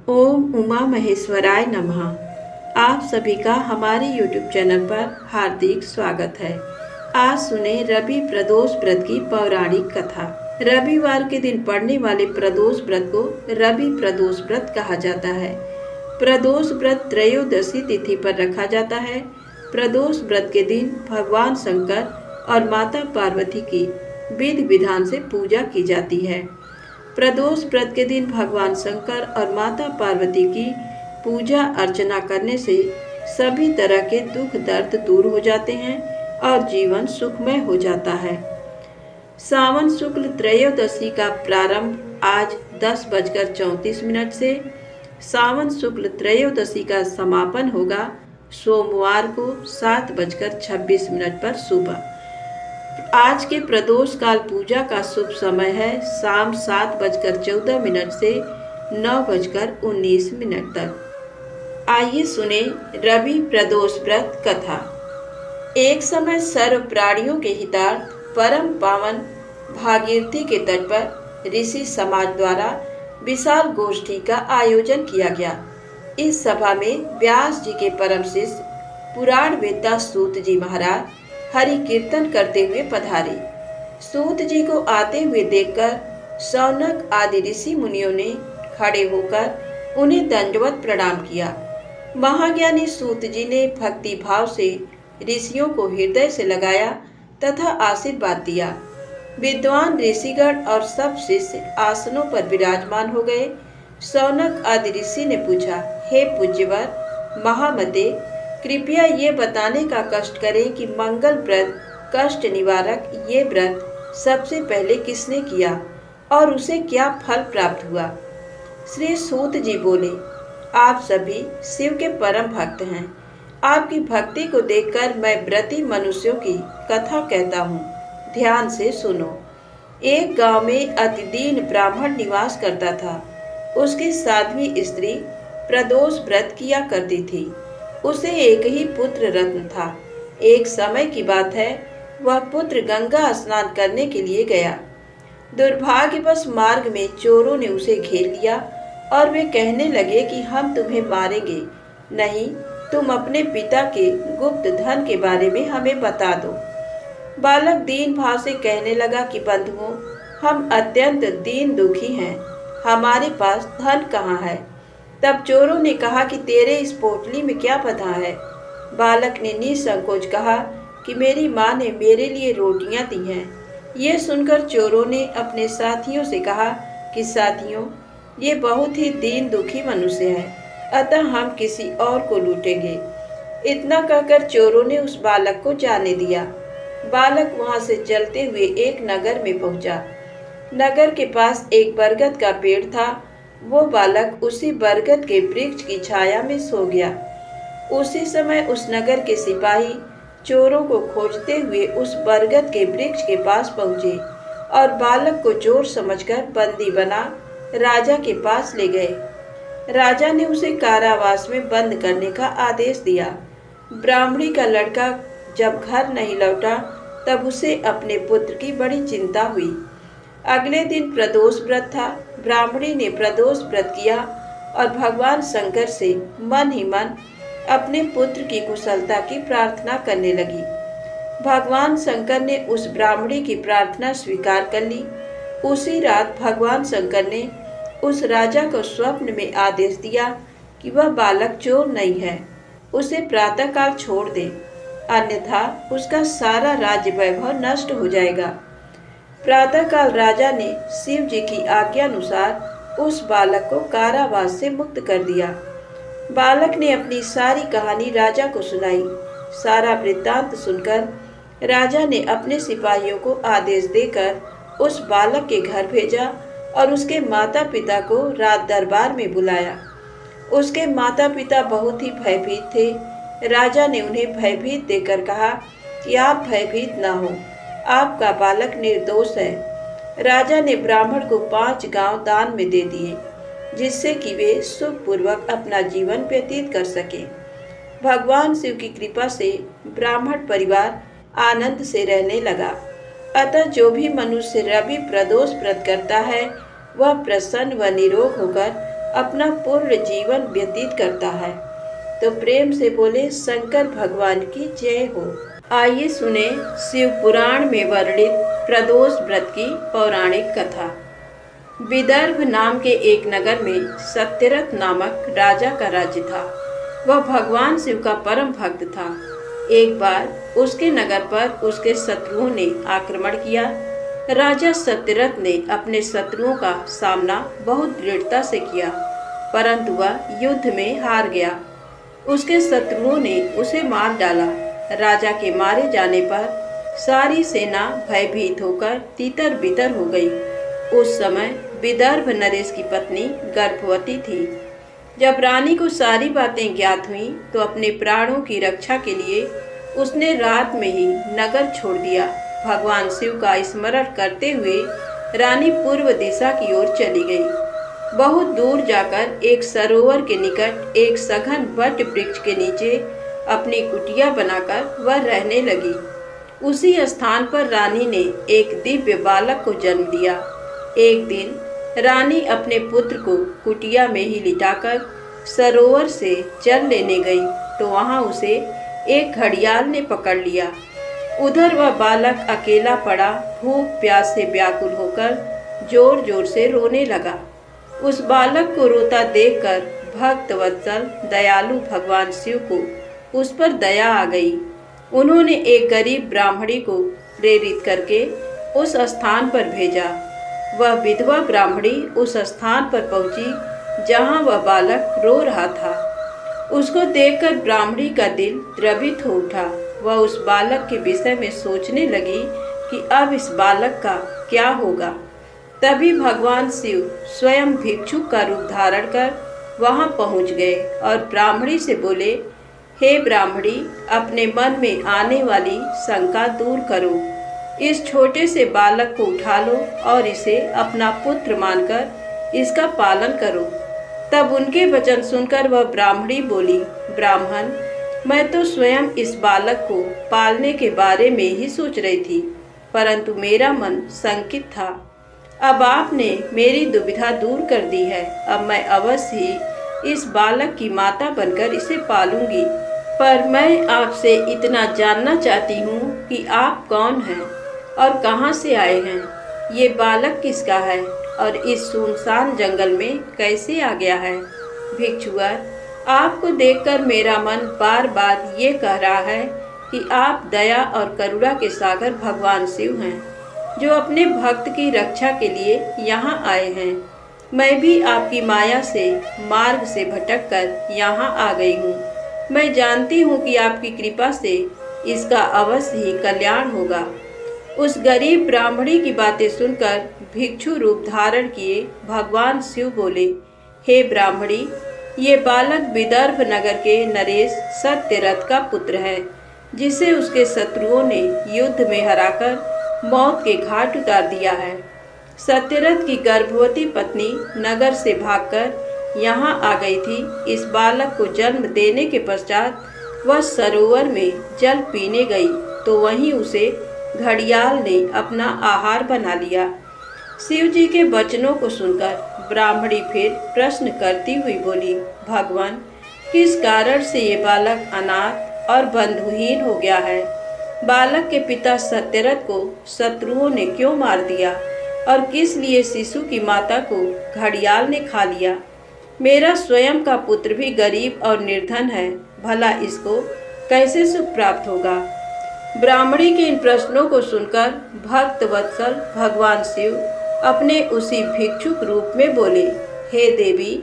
ओम उमा महेश्वराय नमः। आप सभी का हमारे YouTube चैनल पर हार्दिक स्वागत है। आज सुने रवि प्रदोष व्रत की पौराणिक कथा। रविवार के दिन पड़ने वाले प्रदोष व्रत को रवि प्रदोष व्रत कहा जाता है। प्रदोष व्रत त्रयोदशी तिथि पर रखा जाता है। प्रदोष व्रत के दिन भगवान शंकर और माता पार्वती की विधि विधान से पूजा की जाती है। प्रदोष व्रत के दिन भगवान शंकर और माता पार्वती की पूजा अर्चना करने से सभी तरह के दुख दर्द दूर हो जाते हैं और जीवन सुखमय हो जाता है। सावन शुक्ल त्रयोदशी का प्रारंभ आज 10:34 से, सावन शुक्ल त्रयोदशी का समापन होगा सोमवार को 7:26 पर सुबह। आज के प्रदोष काल पूजा का शुभ समय है शाम 7:14 से 9:19 तक। आइए सुने रवि प्रदोष व्रत कथा। एक समय सर्व प्राणियों के हितार्थ परम पावन भागीरथी के तट पर ऋषि समाज द्वारा विशाल गोष्ठी का आयोजन किया गया। इस सभा में व्यास जी के परम शिष्य पुराण वेत्ता सूत जी महाराज हरि कीर्तन करते हुए पधारे। सूत जी को आते हुए देखकर शौनक आदि ऋषि मुनियों ने खड़े होकर उन्हें दंडवत प्रणाम किया। महाज्ञानी सूत जी ने भक्ति भाव से ऋषियों को हृदय से लगाया तथा आशीर्वाद दिया। विद्वान ऋषिगण और सब शिष्य आसनों पर विराजमान हो गए। शौनक आदि ऋषि ने पूछा, हे पूज्यवर महामते, कृपया ये बताने का कष्ट करें कि मंगल व्रत कष्ट निवारक ये व्रत सबसे पहले किसने किया और उसे क्या फल प्राप्त हुआ। श्री सूत जी बोले, आप सभी शिव के परम भक्त हैं। आपकी भक्ति को देखकर मैं व्रती मनुष्यों की कथा कहता हूँ, ध्यान से सुनो। एक गांव में अति दीन ब्राह्मण निवास करता था। उसकी साध्वी स्त्री प्रदोष व्रत किया करती थी। उसे एक ही पुत्र रत्न था। एक समय की बात है, वह पुत्र गंगा स्नान करने के लिए गया। दुर्भाग्यवश मार्ग में चोरों ने उसे घेर लिया और वे कहने लगे कि हम तुम्हें मारेंगे, नहीं तुम अपने पिता के गुप्त धन के बारे में हमें बता दो। बालक दीन भाव से कहने लगा कि बंधुओं, हम अत्यंत दीन दुखी हैं, हमारे पास धन कहाँ है। तब चोरों ने कहा कि तेरे इस पोटली में क्या बंधा है। बालक ने निसंकोच कहा कि मेरी माँ ने मेरे लिए रोटियां दी हैं। ये सुनकर चोरों ने अपने साथियों से कहा कि साथियों, ये बहुत ही दीन दुखी मनुष्य है, अतः हम किसी और को लूटेंगे। इतना कहकर चोरों ने उस बालक को जाने दिया। बालक वहां से चलते हुए एक नगर में पहुंचा। नगर के पास एक बरगद का पेड़ था। वो बालक उसी बरगद के वृक्ष की छाया में सो गया। उसी समय उस नगर के सिपाही चोरों को खोजते हुए उस बरगद के वृक्ष के पास पहुंचे और बालक को चोर समझकर बंदी बना राजा के पास ले गए। राजा ने उसे कारावास में बंद करने का आदेश दिया। ब्राह्मणी का लड़का जब घर नहीं लौटा तब उसे अपने पुत्र की बड़ी चिंता हुई। अगले दिन प्रदोष व्रत था। ब्राह्मणी ने प्रदोष व्रत किया और भगवान शंकर से मन ही मन अपने पुत्र की कुशलता की प्रार्थना करने लगी। भगवान शंकर ने उस ब्राह्मणी की प्रार्थना स्वीकार कर ली। उसी रात भगवान शंकर ने उस राजा को स्वप्न में आदेश दिया कि वह बालक चोर नहीं है, उसे प्रातःकाल छोड़ दे, अन्यथा उसका सारा राज्य वैभव नष्ट हो जाएगा। प्रातःकाल राजा ने शिव जी की आज्ञा अनुसार उस बालक को कारावास से मुक्त कर दिया। बालक ने अपनी सारी कहानी राजा को सुनाई। सारा वृत्तांत सुनकर राजा ने अपने सिपाहियों को आदेश देकर उस बालक के घर भेजा और उसके माता पिता को रात दरबार में बुलाया। उसके माता पिता बहुत ही भयभीत थे। राजा ने उन्हें भयभीत देकर कहा कि आप भयभीत न हो, आपका बालक निर्दोष है। राजा ने ब्राह्मण को 5 गांव दान में दे दिए, जिससे कि वे सुखपूर्वक अपना जीवन व्यतीत कर सके। भगवान शिव की कृपा से ब्राह्मण परिवार आनंद से रहने लगा। अतः जो भी मनुष्य रवि प्रदोष व्रत करता है, वह प्रसन्न व निरोग होकर अपना पूर्ण जीवन व्यतीत करता है। तो प्रेम से बोले शंकर भगवान की जय हो। आइए सुने शिव पुराण में वर्णित प्रदोष व्रत की पौराणिक कथा। विदर्भ नाम के एक नगर में सत्यरथ नामक राजा का राज्य था। वह भगवान शिव का परम भक्त था। एक बार उसके नगर पर उसके शत्रुओं ने आक्रमण किया। राजा सत्यरथ ने अपने शत्रुओं का सामना बहुत दृढ़ता से किया, परंतु वह युद्ध में हार गया। उसके शत्रुओं ने उसे मार डाला। राजा के मारे जाने पर सारी सेना भयभीत होकर तितर बितर हो गई। उस समय विदर्भ नरेश की पत्नी गर्भवती थी। जब रानी को सारी बातें ज्ञात हुई तो अपने प्राणों की रक्षा के लिए उसने रात में ही नगर छोड़ दिया। भगवान शिव का स्मरण करते हुए रानी पूर्व दिशा की ओर चली गई। बहुत दूर जाकर एक सरोवर के निकट एक सघन वट वृक्ष के नीचे अपनी कुटिया बनाकर वह रहने लगी। उसी स्थान पर रानी ने एक दिव्य बालक को जन्म दिया। एक दिन रानी अपने पुत्र को कुटिया में ही लिटाकर सरोवर से जल लेने गई तो वहां उसे एक घड़ियाल ने पकड़ लिया। उधर वह बालक अकेला पड़ा भूख प्यास से व्याकुल होकर जोर जोर से रोने लगा। उस बालक को रोता देखकर भक्त वत्सल दयालु भगवान शिव को उस पर दया आ गई। उन्होंने एक गरीब ब्राह्मणी को प्रेरित करके उस स्थान पर भेजा। वह विधवा ब्राह्मणी उस स्थान पर पहुंची जहां वह बालक रो रहा था। उसको देखकर ब्राह्मणी का दिल द्रवित हो उठा। वह उस बालक के विषय में सोचने लगी कि अब इस बालक का क्या होगा। तभी भगवान शिव स्वयं भिक्षुक का रूप धारण कर वहां पहुंच गए और ब्राह्मणी से बोले, हे ब्राह्मणी, अपने मन में आने वाली शंका दूर करो। इस छोटे से बालक को उठा लो और इसे अपना पुत्र मानकर इसका पालन करो। तब उनके वचन सुनकर वह ब्राह्मणी बोली, ब्राह्मण, मैं तो स्वयं इस बालक को पालने के बारे में ही सोच रही थी, परंतु मेरा मन शंकित था। अब आपने मेरी दुविधा दूर कर दी है। अब मैं अवश्य ही इस बालक की माता बनकर इसे पालूंगी। पर मैं आपसे इतना जानना चाहती हूँ कि आप कौन हैं और कहाँ से आए हैं। ये बालक किसका है और इस सुनसान जंगल में कैसे आ गया है। भिक्षुवर, आपको देखकर मेरा मन बार बार ये कह रहा है कि आप दया और करुणा के सागर भगवान शिव हैं, जो अपने भक्त की रक्षा के लिए यहाँ आए हैं। मैं भी आपकी माया से मार्ग से भटककर यहाँ आ गई हूँ। मैं जानती हूँ कि आपकी कृपा से इसका अवश्य ही कल्याण होगा। उस गरीब ब्राह्मणी की बातें सुनकर भिक्षु रूप धारण किए भगवान शिव बोले, हे ब्राह्मणी, ये बालक विदर्भ नगर के नरेश सत्यरथ का पुत्र है, जिसे उसके शत्रुओं ने युद्ध में हराकर मौत के घाट उतार दिया है। सत्यरथ की गर्भवती पत्नी नगर से भागकर यहाँ आ गई थी। इस बालक को जन्म देने के पश्चात वह सरोवर में जल पीने गई तो वहीं उसे घड़ियाल ने अपना आहार बना लिया। शिव जी के वचनों को सुनकर ब्राह्मणी फिर प्रश्न करती हुई बोली, भगवान, किस कारण से ये बालक अनाथ और बंधुहीन हो गया है। बालक के पिता सत्यरथ को शत्रुओं ने क्यों मार दिया और किस लिए शिशु की माता को घड़ियाल ने खा लिया। मेरा स्वयं का पुत्र भी गरीब और निर्धन है, भला इसको कैसे सुख प्राप्त होगा। ब्राह्मणी के इन प्रश्नों को सुनकर भक्त वत्सल भगवान शिव अपने उसी भिक्षुक रूप में बोले, हे देवी,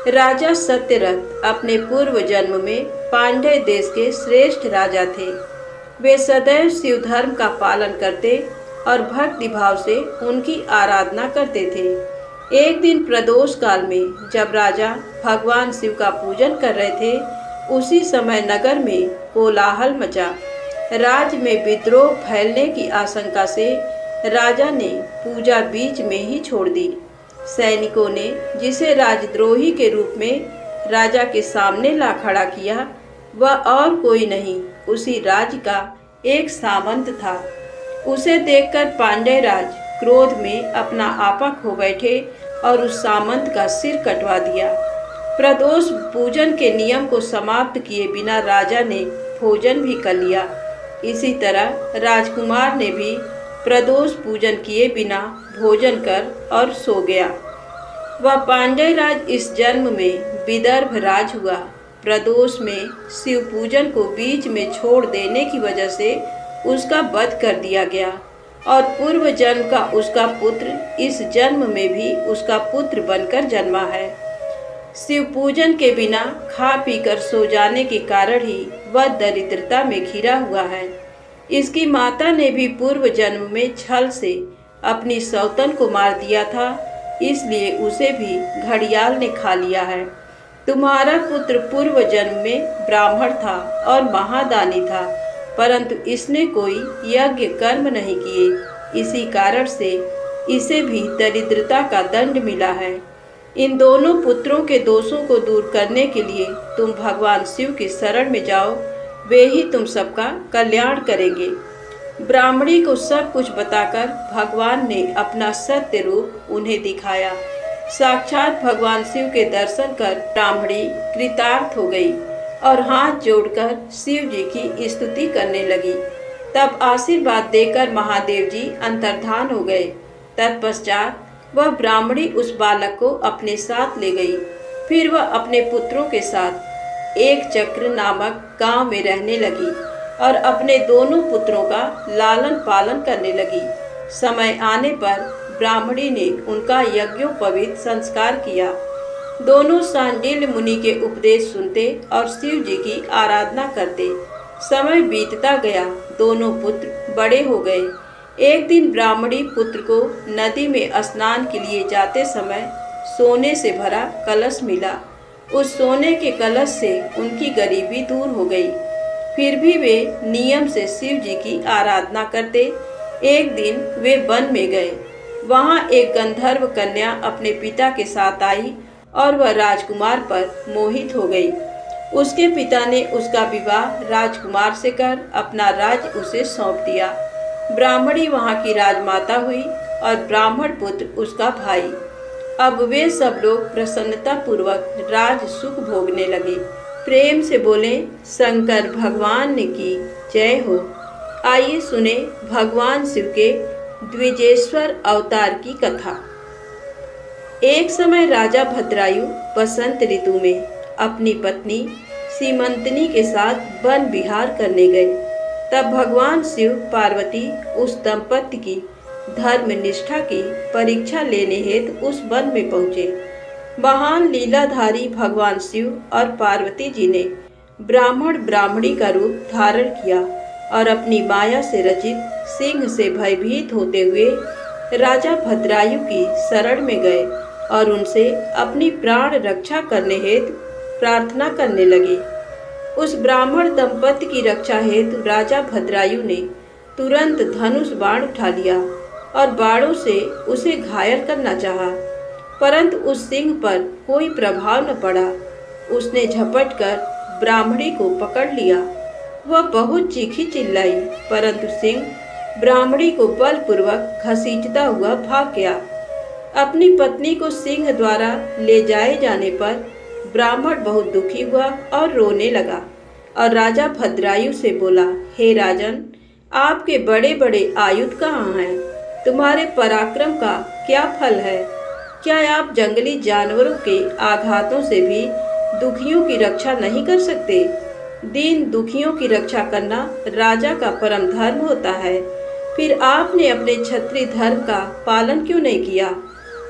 राजा सत्यरथ अपने पूर्व जन्म में पांड्य देश के श्रेष्ठ राजा थे। वे सदैव शिव धर्म का पालन करते और भक्ति भाव से उनकी आराधना करते थे। एक दिन प्रदोष काल में जब राजा भगवान शिव का पूजन कर रहे थे, उसी समय नगर में कोलाहल मचा। राज्य में विद्रोह फैलने की आशंका से राजा ने पूजा बीच में ही छोड़ दी। सैनिकों ने जिसे राजद्रोही के रूप में राजा के सामने ला खड़ा किया, वह और कोई नहीं, उसी राज्य का एक सामंत था। उसे देखकर पांड्य राज क्रोध में अपना आपा खो बैठे और उस सामंत का सिर कटवा दिया। प्रदोष पूजन के नियम को समाप्त किए बिना राजा ने भोजन भी कर लिया। इसी तरह राजकुमार ने भी प्रदोष पूजन किए बिना भोजन कर और सो गया। वह पांड्य राज इस जन्म में विदर्भ राज हुआ। प्रदोष में शिव पूजन को बीच में छोड़ देने की वजह से उसका वध कर दिया गया और पूर्व जन्म का उसका पुत्र इस जन्म में भी उसका पुत्र बनकर जन्मा है। शिव पूजन के बिना खा पीकर सो जाने के कारण ही वह दरिद्रता में घिरा हुआ है। इसकी माता ने भी पूर्व जन्म में छल से अपनी सौतन को मार दिया था, इसलिए उसे भी घड़ियाल ने खा लिया है। तुम्हारा पुत्र पूर्व जन्म में ब्राह्मण था और महादानी था, परंतु इसने कोई यज्ञ कर्म नहीं किए, इसी कारण से इसे भी दरिद्रता का दंड मिला है। इन दोनों पुत्रों के दोषों को दूर करने के लिए तुम भगवान शिव की शरण में जाओ, वे ही तुम सबका कल्याण करेंगे। ब्राह्मणी को सब कुछ बताकर भगवान ने अपना सत्य रूप उन्हें दिखाया। साक्षात भगवान शिव के दर्शन कर ब्राह्मणी कृतार्थ हो गई और हाथ जोड़कर शिव जी की स्तुति करने लगी। तब आशीर्वाद देकर महादेव जी अंतर्धान हो गए। तत्पश्चात वह ब्राह्मणी उस बालक को अपने साथ ले गई। फिर वह अपने पुत्रों के साथ एक चक्र नामक गांव में रहने लगी और अपने दोनों पुत्रों का लालन पालन करने लगी। समय आने पर ब्राह्मणी ने उनका यज्ञोपवीत संस्कार किया। दोनों सांडिल्य मुनि के उपदेश सुनते और शिव जी की आराधना करते। समय बीतता गया, दोनों पुत्र बड़े हो गए। एक दिन ब्राह्मणी पुत्र को नदी में स्नान के लिए जाते समय सोने से भरा कलश मिला। उस सोने के कलश से उनकी गरीबी दूर हो गई। फिर भी वे नियम से शिव जी की आराधना करते। एक दिन वे वन में गए। वहां एक गंधर्व कन्या अपने पिता के साथ आई और वह राजकुमार पर मोहित हो गई। उसके पिता ने उसका विवाह राजकुमार से कर अपना राज्य उसे सौंप दिया। ब्राह्मणी वहां की राजमाता हुई और ब्राह्मण पुत्र उसका भाई। अब वे सब लोग प्रसन्नता पूर्वक राज सुख भोगने लगे। प्रेम से बोले, शंकर भगवान की जय हो। आइए सुने भगवान शिव के द्विजेश्वर अवतार की कथा। एक समय राजा भद्रायु बसंत ऋतु में अपनी पत्नी सीमंतनी के साथ वन विहार करने गए। तब भगवान शिव पार्वती उस दंपति की धर्म निष्ठा की परीक्षा लेने हेतु उस वन में पहुँचे। महान लीलाधारी भगवान शिव और पार्वती जी ने ब्राह्मण ब्राह्मणी का रूप धारण किया और अपनी माया से रचित सिंह से भयभीत होते हुए राजा भद्रायु की शरण में गए और उनसे अपनी प्राण रक्षा करने हेतु प्रार्थना करने लगे। उस ब्राह्मण दंपति की रक्षा हेतु राजा भद्रायु ने तुरंत धनुष बाण उठा लिया और बाणों से उसे घायल करना चाहा, परंतु उस सिंह पर कोई प्रभाव न पड़ा। उसने झपट कर ब्राह्मणी को पकड़ लिया। वह बहुत चीखी चिल्लाई, परंतु सिंह ब्राह्मणी को बलपूर्वक घसीटता हुआ भाग गया। अपनी पत्नी को सिंह द्वारा ले जाए जाने पर ब्राह्मण बहुत दुखी हुआ और रोने लगा और राजा भद्रायु से बोला, हे राजन, आपके बड़े बड़े आयुध कहाँ हैं? तुम्हारे पराक्रम का क्या फल है? क्या आप जंगली जानवरों के आघातों से भी दुखियों की रक्षा नहीं कर सकते? दीन दुखियों की रक्षा करना राजा का परम धर्म होता है। फिर आपने अपने क्षत्रिय धर्म का पालन क्यों नहीं किया?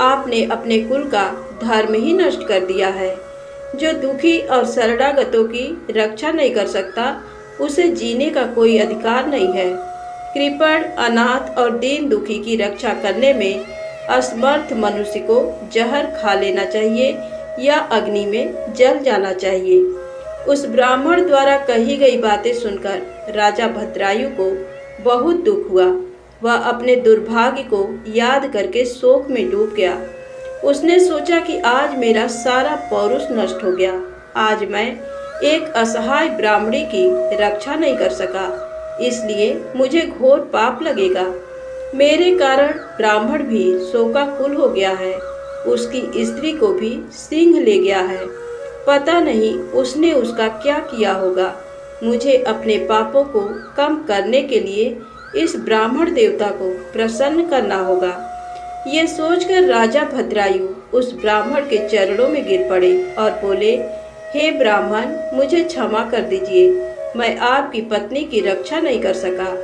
आपने अपने कुल का धर्म ही नष्ट कर दिया है। जो दुखी और शरणागतों की रक्षा नहीं कर सकता, उसे जीने का कोई अधिकार नहीं है। कृपण, अनाथ और दीन दुखी की रक्षा करने में असमर्थ मनुष्य को जहर खा लेना चाहिए या अग्नि में जल जाना चाहिए। उस ब्राह्मण द्वारा कही गई बातें सुनकर राजा भद्रायु को बहुत दुख हुआ। वह अपने दुर्भाग्य को याद करके शोक में डूब गया। उसने सोचा कि आज मेरा सारा पौरुष नष्ट हो गया। आज मैं एक असहाय ब्राह्मणी की रक्षा नहीं कर सका, इसलिए मुझे घोर पाप लगेगा। मेरे कारण ब्राह्मण भी शोकाकुल हो गया है। उसकी स्त्री को भी सिंह ले गया है। पता नहीं उसने उसका क्या किया होगा। मुझे अपने पापों को कम करने के लिए इस ब्राह्मण देवता को प्रसन्न करना होगा। ये सोचकर राजा भद्रायु उस ब्राह्मण के चरणों में गिर पड़े और बोले, हे ब्राह्मण, मुझे क्षमा कर दीजिए। मैं आपकी पत्नी की रक्षा नहीं कर सका।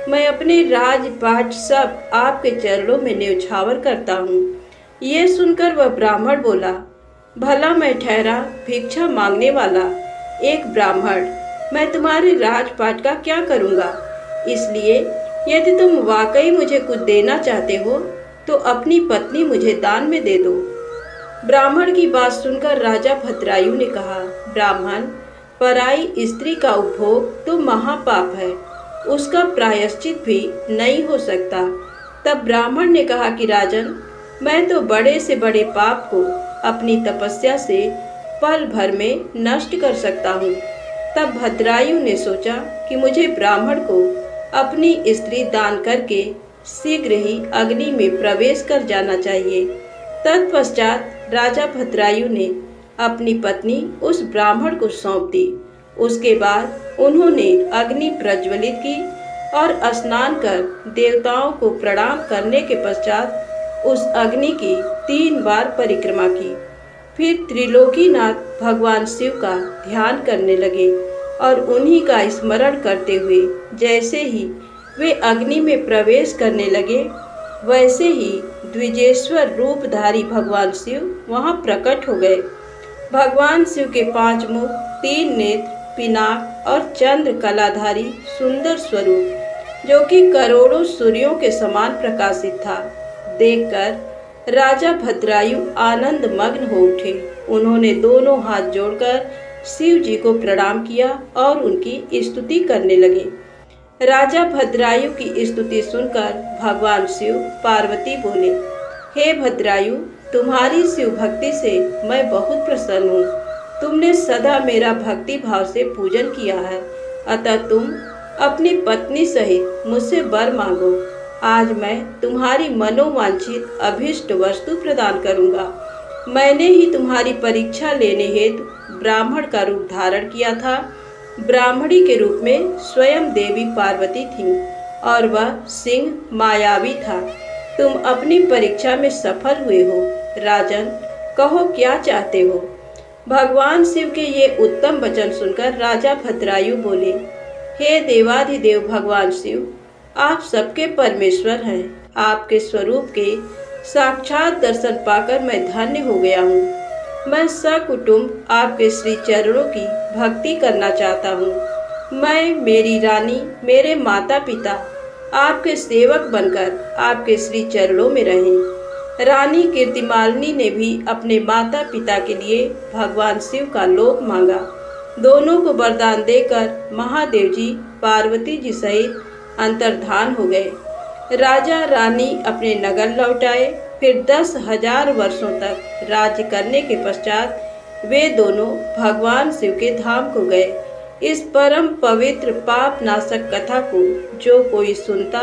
मैं अपने राजपाट सब आपके चरणों में न्यौछावर करता हूँ। ये सुनकर वह ब्राह्मण बोला, भला मैं ठहरा भिक्षा मांगने वाला एक ब्राह्मण, मैं तुम्हारे राजपाट का क्या करूँगा। इसलिए यदि तुम वाकई मुझे कुछ देना चाहते हो तो अपनी पत्नी मुझे दान में दे दो। ब्राह्मण की बात सुनकर राजा भद्रायु ने कहा, ब्राह्मण, पराई स्त्री का उपभोग तो महापाप है, उसका प्रायश्चित भी नहीं हो सकता। तब ब्राह्मण ने कहा कि राजन, मैं तो बड़े से बड़े पाप को अपनी तपस्या से पल भर में नष्ट कर सकता हूँ। तब भद्रायु ने सोचा कि मुझे ब्राह्मण को अपनी स्त्री दान करके शीघ्र ही अग्नि में प्रवेश कर जाना चाहिए। तत्पश्चात राजा भद्रायु ने अपनी पत्नी उस ब्राह्मण को सौंप दी। उसके बाद उन्होंने अग्नि प्रज्वलित की और स्नान कर देवताओं को प्रणाम करने के पश्चात उस अग्नि की 3 बार परिक्रमा की। फिर त्रिलोकीनाथ भगवान शिव का ध्यान करने लगे और उन्हीं का स्मरण करते हुए जैसे ही वे अग्नि में प्रवेश करने लगे, वैसे ही द्विजेश्वर रूपधारी भगवान शिव वहां प्रकट हो गए। भगवान शिव के 5 मुख, 3 नेत्र, पिनाक और चंद्र कलाधारी सुंदर स्वरूप, जो कि करोड़ों सूर्यों के समान प्रकाशित था, देखकर राजा भद्रायु आनंद मग्न हो उठे। उन्होंने दोनों हाथ जोड़कर शिव जी को प्रणाम किया और उनकी स्तुति करने लगे। राजा भद्रायु की स्तुति सुनकर भगवान शिव पार्वती बोले, हे भद्रायु, तुम्हारी शिव भक्ति से मैं बहुत प्रसन्न हूँ। तुमने सदा मेरा भक्ति भाव से पूजन किया है, अतः तुम अपनी पत्नी सहित मुझसे वर मांगो। आज मैं तुम्हारी मनोवांछित अभीष्ट वस्तु प्रदान करूँगा। मैंने ही तुम्हारी परीक्षा लेने हेतु ब्राह्मण का रूप धारण किया था। ब्राह्मणी के रूप में स्वयं देवी पार्वती थी और वह सिंह मायावी था। तुम अपनी परीक्षा में सफल हुए हो। राजन, कहो क्या चाहते हो। भगवान शिव के ये उत्तम वचन सुनकर राजा भद्रायु बोले, हे देवाधिदेव भगवान शिव, आप सबके परमेश्वर हैं। आपके स्वरूप के साक्षात दर्शन पाकर मैं धन्य हो गया हूँ। मैं सकुटुंब आपके श्री चरणों की भक्ति करना चाहता हूँ। मैं, मेरी रानी, मेरे माता पिता आपके सेवक बनकर आपके श्री चरणों में रहें। रानी कीर्तिमालिनी ने भी अपने माता पिता के लिए भगवान शिव का लोक मांगा। दोनों को वरदान देकर महादेव जी पार्वती जी सहित अंतर्धान हो गए। राजा रानी अपने नगर लौट आए। फिर 10,000 वर्षों तक राज्य करने के पश्चात वे दोनों भगवान शिव के धाम को गए। इस परम पवित्र पाप नाशक कथा को जो कोई सुनता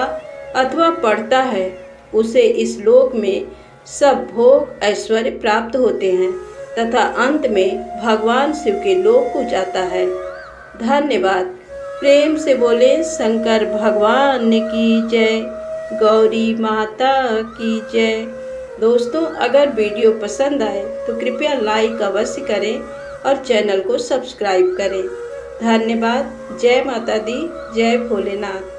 अथवा पढ़ता है, उसे इस लोक में सब भोग ऐश्वर्य प्राप्त होते हैं तथा अंत में भगवान शिव के लोक को जाता है। धन्यवाद। प्रेम से बोले शंकर भगवान की जय, गौरी माता की जय। दोस्तों, अगर वीडियो पसंद आए तो कृपया लाइक अवश्य करें और चैनल को सब्सक्राइब करें। धन्यवाद। जय माता दी, जय भोलेनाथ।